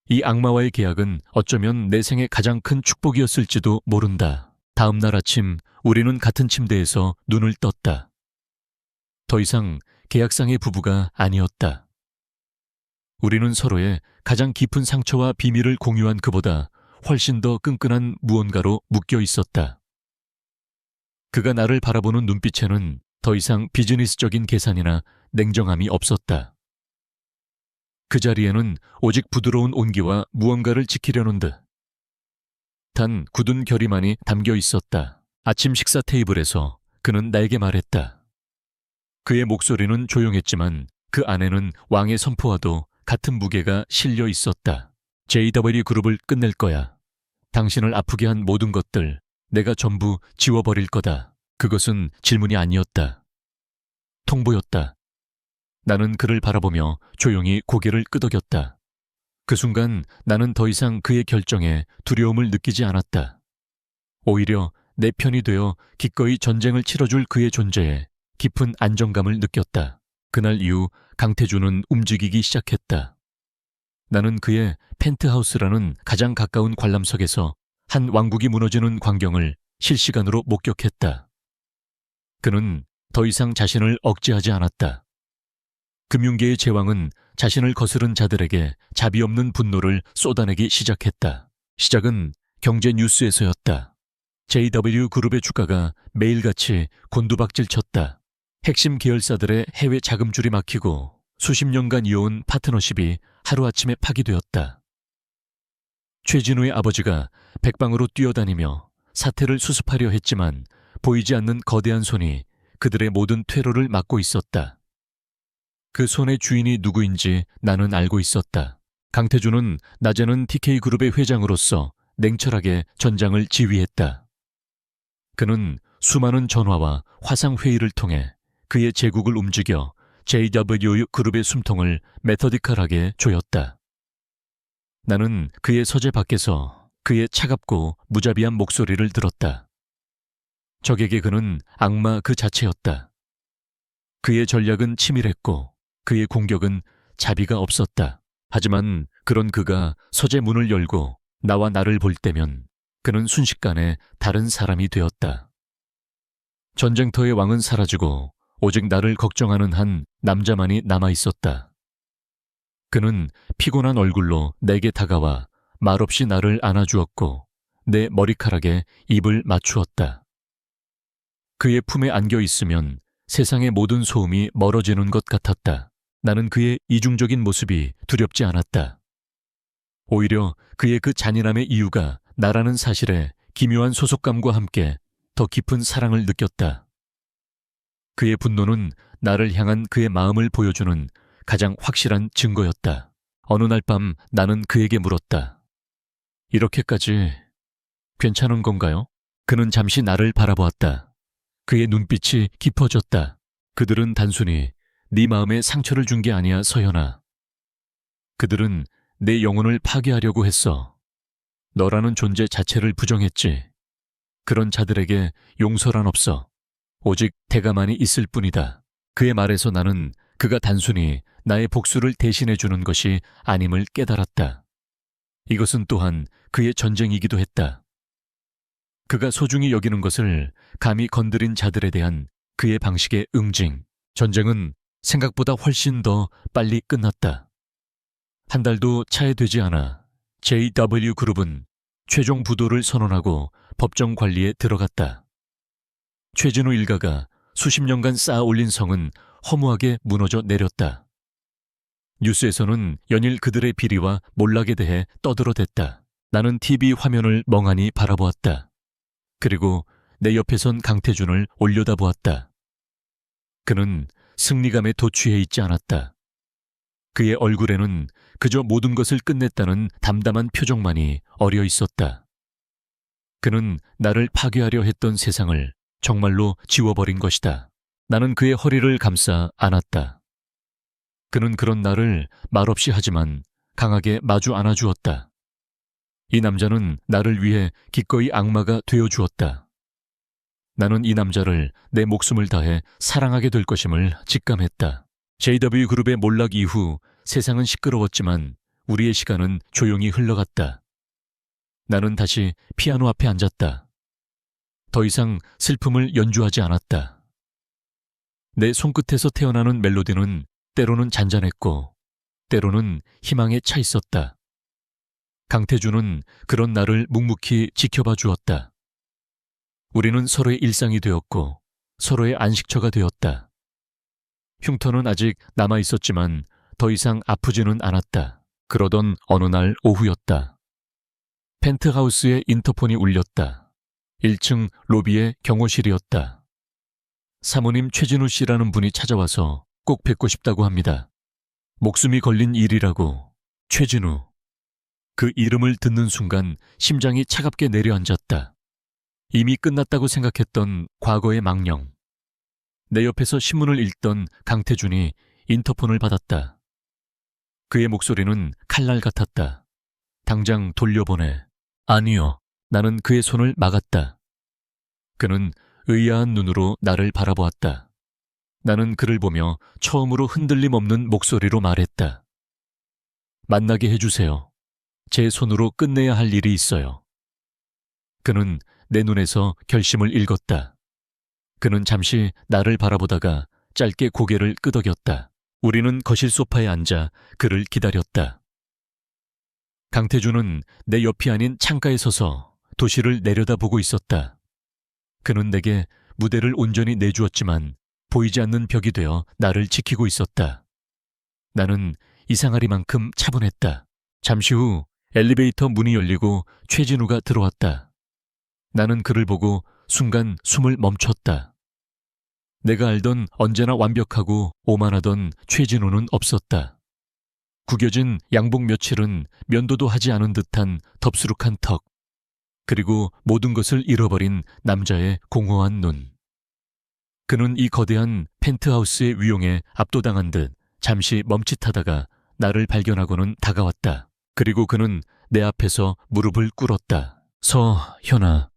이 악마와의 계약은 어쩌면 내 생의 가장 큰 축복이었을지도 모른다. 다음 날 아침 우리는 같은 침대에서 눈을 떴다. 더 이상 계약상의 부부가 아니었다. 우리는 서로의 가장 깊은 상처와 비밀을 공유한 그보다 훨씬 더 끈끈한 무언가로 묶여 있었다. 그가 나를 바라보는 눈빛에는 더 이상 비즈니스적인 계산이나 냉정함이 없었다. 그 자리에는 오직 부드러운 온기와 무언가를 지키려는 듯한 굳은 결의만이 담겨 있었다. 아침 식사 테이블에서 그는 나에게 말했다. 그의 목소리는 조용했지만 그 안에는 왕의 선포와도 같은 무게가 실려 있었다. JW 그룹을 끝낼 거야. 당신을 아프게 한 모든 것들 내가 전부 지워버릴 거다. 그것은 질문이 아니었다. 통보였다. 나는 그를 바라보며 조용히 고개를 끄덕였다. 그 순간 나는 더 이상 그의 결정에 두려움을 느끼지 않았다. 오히려 내 편이 되어 기꺼이 전쟁을 치러줄 그의 존재에 깊은 안정감을 느꼈다. 그날 이후 강태주는 움직이기 시작했다. 나는 그의 펜트하우스라는 가장 가까운 관람석에서 한 왕국이 무너지는 광경을 실시간으로 목격했다. 그는 더 이상 자신을 억제하지 않았다. 금융계의 제왕은 자신을 거스른 자들에게 자비 없는 분노를 쏟아내기 시작했다. 시작은 경제 뉴스에서였다. JW 그룹의 주가가 매일같이 곤두박질 쳤다. 핵심 계열사들의 해외 자금줄이 막히고 수십 년간 이어온 파트너십이 하루아침에 파기되었다. 최진우의 아버지가 백방으로 뛰어다니며 사태를 수습하려 했지만 보이지 않는 거대한 손이 그들의 모든 퇴로를 막고 있었다. 그 손의 주인이 누구인지 나는 알고 있었다. 강태준은 낮에는 TK그룹의 회장으로서 냉철하게 전장을 지휘했다. 그는 수많은 전화와 화상회의를 통해 그의 제국을 움직여 JW그룹의 숨통을 메터디컬하게 조였다. 나는 그의 서재 밖에서 그의 차갑고 무자비한 목소리를 들었다. 적에게 그는 악마 그 자체였다. 그의 전략은 치밀했고 그의 공격은 자비가 없었다. 하지만 그런 그가 서재 문을 열고 나와 나를 볼 때면 그는 순식간에 다른 사람이 되었다. 전쟁터의 왕은 사라지고 오직 나를 걱정하는 한 남자만이 남아 있었다. 그는 피곤한 얼굴로 내게 다가와 말없이 나를 안아주었고 내 머리카락에 입을 맞추었다. 그의 품에 안겨 있으면 세상의 모든 소음이 멀어지는 것 같았다. 나는 그의 이중적인 모습이 두렵지 않았다. 오히려 그의 그 잔인함의 이유가 나라는 사실에 기묘한 소속감과 함께 더 깊은 사랑을 느꼈다. 그의 분노는 나를 향한 그의 마음을 보여주는 가장 확실한 증거였다. 어느 날 밤 나는 그에게 물었다. 이렇게까지 괜찮은 건가요? 그는 잠시 나를 바라보았다. 그의 눈빛이 깊어졌다. 그들은 단순히 네 마음에 상처를 준 게 아니야, 서연아. 그들은 내 영혼을 파괴하려고 했어. 너라는 존재 자체를 부정했지. 그런 자들에게 용서란 없어. 오직 대가만이 있을 뿐이다. 그의 말에서 나는 그가 단순히 나의 복수를 대신해 주는 것이 아님을 깨달았다. 이것은 또한 그의 전쟁이기도 했다. 그가 소중히 여기는 것을 감히 건드린 자들에 대한 그의 방식의 응징. 전쟁은 생각보다 훨씬 더 빨리 끝났다. 한 달도 차에 되지 않아 JW그룹은 최종 부도를 선언하고 법정 관리에 들어갔다. 최진우 일가가 수십 년간 쌓아 올린 성은 허무하게 무너져 내렸다. 뉴스에서는 연일 그들의 비리와 몰락에 대해 떠들어댔다. 나는 TV 화면을 멍하니 바라보았다. 그리고 내 옆에 선 강태준을 올려다보았다. 그는 승리감에 도취해 있지 않았다. 그의 얼굴에는 그저 모든 것을 끝냈다는 담담한 표정만이 어려 있었다. 그는 나를 파괴하려 했던 세상을 정말로 지워버린 것이다. 나는 그의 허리를 감싸 안았다. 그는 그런 나를 말없이 하지만 강하게 마주 안아주었다. 이 남자는 나를 위해 기꺼이 악마가 되어주었다. 나는 이 남자를 내 목숨을 다해 사랑하게 될 것임을 직감했다. JW그룹의 몰락 이후 세상은 시끄러웠지만 우리의 시간은 조용히 흘러갔다. 나는 다시 피아노 앞에 앉았다. 더 이상 슬픔을 연주하지 않았다. 내 손끝에서 태어나는 멜로디는 때로는 잔잔했고 때로는 희망에 차 있었다. 강태준은 그런 나를 묵묵히 지켜봐 주었다. 우리는 서로의 일상이 되었고 서로의 안식처가 되었다. 흉터는 아직 남아 있었지만 더 이상 아프지는 않았다. 그러던 어느 날 오후였다. 펜트하우스의 인터폰이 울렸다. 1층 로비의 경호실이었다. 사모님 최진우 씨라는 분이 찾아와서 꼭 뵙고 싶다고 합니다. 목숨이 걸린 일이라고. 최진우. 그 이름을 듣는 순간 심장이 차갑게 내려앉았다. 이미 끝났다고 생각했던 과거의 망령. 내 옆에서 신문을 읽던 강태준이 인터폰을 받았다. 그의 목소리는 칼날 같았다. 당장 돌려보내. 아니요. 나는 그의 손을 막았다. 그는 의아한 눈으로 나를 바라보았다. 나는 그를 보며 처음으로 흔들림 없는 목소리로 말했다. 만나게 해주세요. 제 손으로 끝내야 할 일이 있어요. 그는 내 눈에서 결심을 읽었다. 그는 잠시 나를 바라보다가 짧게 고개를 끄덕였다. 우리는 거실 소파에 앉아 그를 기다렸다. 강태준은 내 옆이 아닌 창가에 서서 도시를 내려다보고 있었다. 그는 내게 무대를 온전히 내주었지만 보이지 않는 벽이 되어 나를 지키고 있었다. 나는 이상하리만큼 차분했다. 잠시 후 엘리베이터 문이 열리고 최진우가 들어왔다. 나는 그를 보고 순간 숨을 멈췄다. 내가 알던 언제나 완벽하고 오만하던 최진우는 없었다. 구겨진 양복 며칠은 면도도 하지 않은 듯한 덥수룩한 턱, 그리고 모든 것을 잃어버린 남자의 공허한 눈. 그는 이 거대한 펜트하우스의 위용에 압도당한 듯 잠시 멈칫하다가 나를 발견하고는 다가왔다. 그리고 그는 내 앞에서 무릎을 꿇었다. 서현아.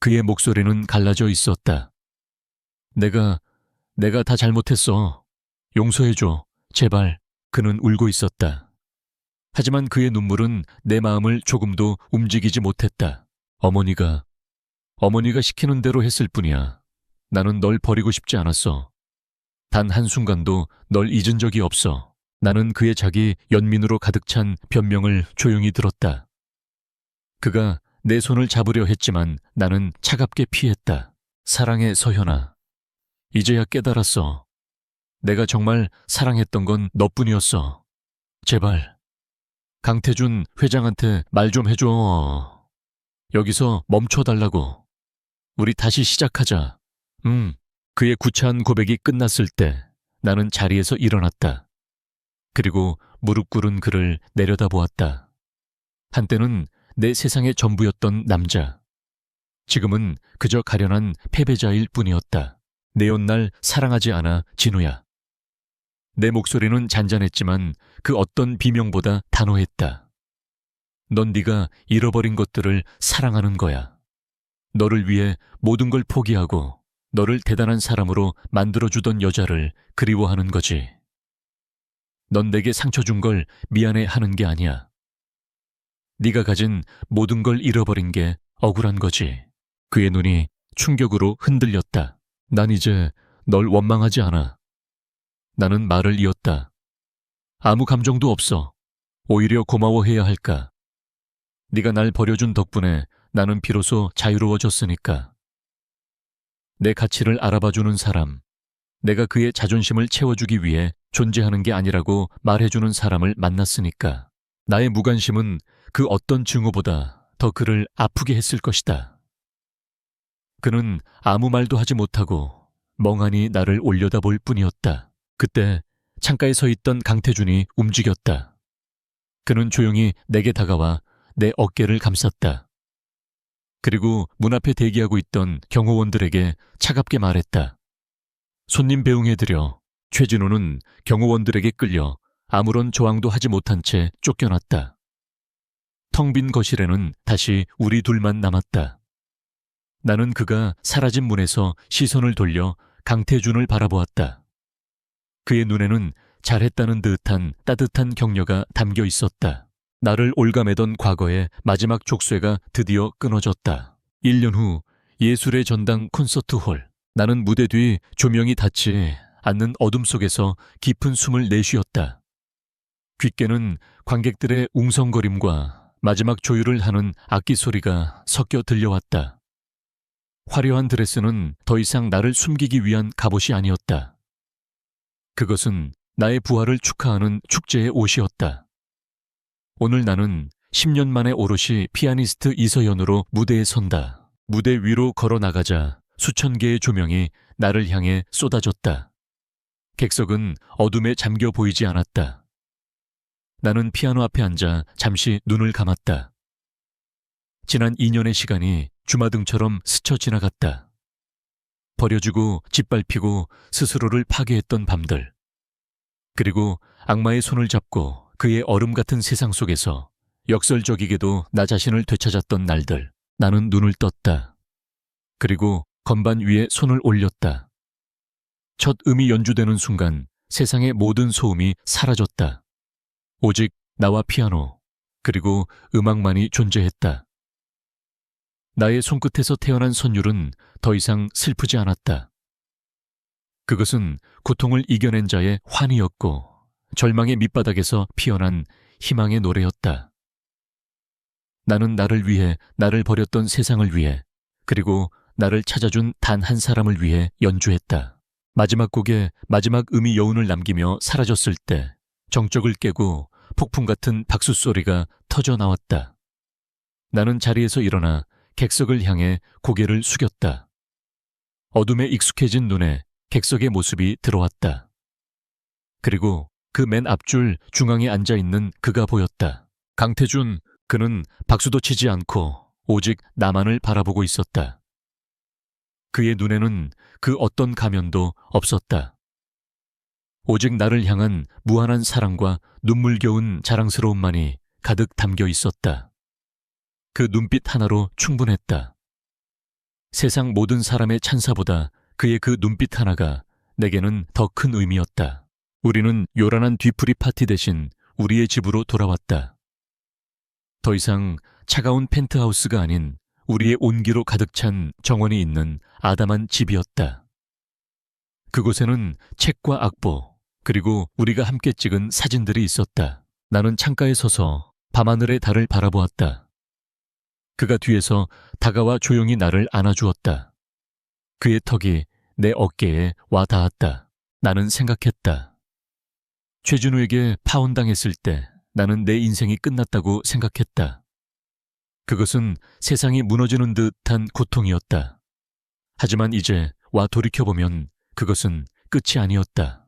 그의 목소리는 갈라져 있었다. 내가 다 잘못했어. 용서해줘. 제발. 그는 울고 있었다. 하지만 그의 눈물은 내 마음을 조금도 움직이지 못했다. 어머니가 시키는 대로 했을 뿐이야. 나는 널 버리고 싶지 않았어. 단 한순간도 널 잊은 적이 없어. 나는 그의 자기 연민으로 가득 찬 변명을 조용히 들었다. 그가 내 손을 잡으려 했지만 나는 차갑게 피했다. 사랑해, 서현아. 이제야 깨달았어. 내가 정말 사랑했던 건 너뿐이었어. 제발. 강태준 회장한테 말 좀 해줘. 여기서 멈춰달라고. 우리 다시 시작하자. 그의 구차한 고백이 끝났을 때 나는 자리에서 일어났다. 그리고 무릎 꿇은 그를 내려다보았다. 한때는 내 세상의 전부였던 남자. 지금은 그저 가련한 패배자일 뿐이었다. 내 온 날 사랑하지 않아, 진우야. 내 목소리는 잔잔했지만 그 어떤 비명보다 단호했다. 넌 네가 잃어버린 것들을 사랑하는 거야. 너를 위해 모든 걸 포기하고 너를 대단한 사람으로 만들어주던 여자를 그리워하는 거지. 넌 내게 상처 준 걸 미안해하는 게 아니야. 네가 가진 모든 걸 잃어버린 게 억울한 거지. 그의 눈이 충격으로 흔들렸다. 난 이제 널 원망하지 않아. 나는 말을 이었다. 아무 감정도 없어. 오히려 고마워해야 할까. 네가 날 버려준 덕분에 나는 비로소 자유로워졌으니까. 내 가치를 알아봐주는 사람, 내가 그의 자존심을 채워주기 위해 존재하는 게 아니라고 말해주는 사람을 만났으니까. 나의 무관심은 그 어떤 증오보다 더 그를 아프게 했을 것이다. 그는 아무 말도 하지 못하고 멍하니 나를 올려다볼 뿐이었다. 그때 창가에 서 있던 강태준이 움직였다. 그는 조용히 내게 다가와 내 어깨를 감쌌다. 그리고 문 앞에 대기하고 있던 경호원들에게 차갑게 말했다. 손님 배웅해드려. 최진우는 경호원들에게 끌려 아무런 저항도 하지 못한 채 쫓겨났다. 텅 빈 거실에는 다시 우리 둘만 남았다. 나는 그가 사라진 문에서 시선을 돌려 강태준을 바라보았다. 그의 눈에는 잘했다는 듯한 따뜻한 격려가 담겨 있었다. 나를 올가매던 과거의 마지막 족쇄가 드디어 끊어졌다. 1년 후 예술의 전당 콘서트홀. 나는 무대 뒤 조명이 닿지 않는 어둠 속에서 깊은 숨을 내쉬었다. 귓게는 관객들의 웅성거림과 마지막 조율을 하는 악기 소리가 섞여 들려왔다. 화려한 드레스는 더 이상 나를 숨기기 위한 갑옷이 아니었다. 그것은 나의 부활을 축하하는 축제의 옷이었다. 오늘 나는 10년 만에 오롯이 피아니스트 이서연으로 무대에 선다. 무대 위로 걸어 나가자 수천 개의 조명이 나를 향해 쏟아졌다. 객석은 어둠에 잠겨 보이지 않았다. 나는 피아노 앞에 앉아 잠시 눈을 감았다. 지난 2년의 시간이 주마등처럼 스쳐 지나갔다. 버려지고 짓밟히고 스스로를 파괴했던 밤들. 그리고 악마의 손을 잡고 그의 얼음 같은 세상 속에서 역설적이게도 나 자신을 되찾았던 날들. 나는 눈을 떴다. 그리고 건반 위에 손을 올렸다. 첫 음이 연주되는 순간 세상의 모든 소음이 사라졌다. 오직 나와 피아노, 그리고 음악만이 존재했다. 나의 손끝에서 태어난 선율은 더 이상 슬프지 않았다. 그것은 고통을 이겨낸 자의 환희였고 절망의 밑바닥에서 피어난 희망의 노래였다. 나는 나를 위해, 나를 버렸던 세상을 위해, 그리고 나를 찾아준 단 한 사람을 위해 연주했다. 마지막 곡에 마지막 음이 여운을 남기며 사라졌을 때 정적을 깨고 폭풍 같은 박수 소리가 터져 나왔다. 나는 자리에서 일어나 객석을 향해 고개를 숙였다. 어둠에 익숙해진 눈에 객석의 모습이 들어왔다. 그리고 그 맨 앞줄 중앙에 앉아있는 그가 보였다. 강태준, 그는 박수도 치지 않고 오직 나만을 바라보고 있었다. 그의 눈에는 그 어떤 가면도 없었다. 오직 나를 향한 무한한 사랑과 눈물겨운 자랑스러움만이 가득 담겨 있었다. 그 눈빛 하나로 충분했다. 세상 모든 사람의 찬사보다 그의 그 눈빛 하나가 내게는 더 큰 의미였다. 우리는 요란한 뒤풀이 파티 대신 우리의 집으로 돌아왔다. 더 이상 차가운 펜트하우스가 아닌 우리의 온기로 가득 찬 정원이 있는 아담한 집이었다. 그곳에는 책과 악보, 그리고 우리가 함께 찍은 사진들이 있었다. 나는 창가에 서서 밤하늘의 달을 바라보았다. 그가 뒤에서 다가와 조용히 나를 안아주었다. 그의 턱이 내 어깨에 와 닿았다. 나는 생각했다. 최준우에게 파혼당했을 때 나는 내 인생이 끝났다고 생각했다. 그것은 세상이 무너지는 듯한 고통이었다. 하지만 이제 와 돌이켜보면 그것은 끝이 아니었다.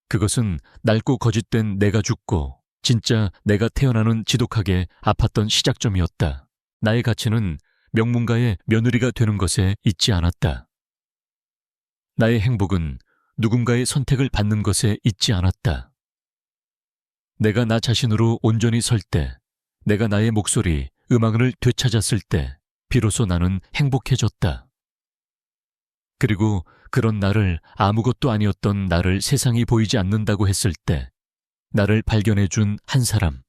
그것은 낡고 거짓된 내가 죽고 진짜 내가 태어나는 지독하게 아팠던 시작점이었다. 나의 가치는 명문가의 며느리가 되는 것에 있지 않았다. 나의 행복은 누군가의 선택을 받는 것에 있지 않았다. 내가 나 자신으로 온전히 설 때, 내가 나의 목소리, 음악을 되찾았을 때 비로소 나는 행복해졌다. 그리고 그런 나를, 아무것도 아니었던 나를 세상이 보이지 않는다고 했을 때 나를 발견해준 한 사람,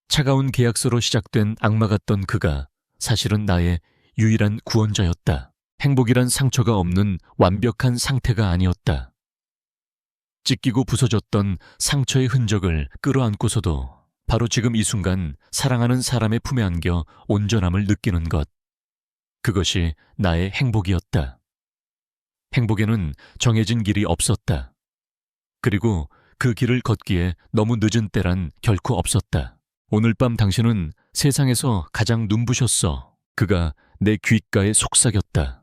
차가운 계약서로 시작된 악마 같던 그가 사실은 나의 유일한 구원자였다. 행복이란 상처가 없는 완벽한 상태가 아니었다. 찢기고 부서졌던 상처의 흔적을 끌어안고서도 바로 지금 이 순간 사랑하는 사람의 품에 안겨 온전함을 느끼는 것, 그것이 나의 행복이었다. 행복에는 정해진 길이 없었다. 그리고 그 길을 걷기에 너무 늦은 때란 결코 없었다. 오늘 밤 당신은 세상에서 가장 눈부셨어. 그가 내 귓가에 속삭였다.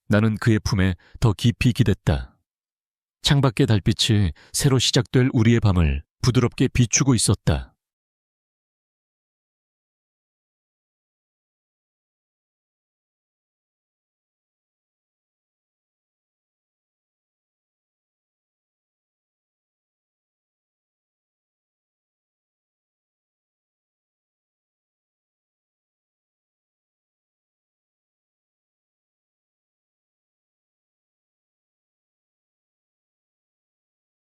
나는 그의 품에 더 깊이 기댔다. 창밖의 달빛이 새로 시작될 우리의 밤을 부드럽게 비추고 있었다.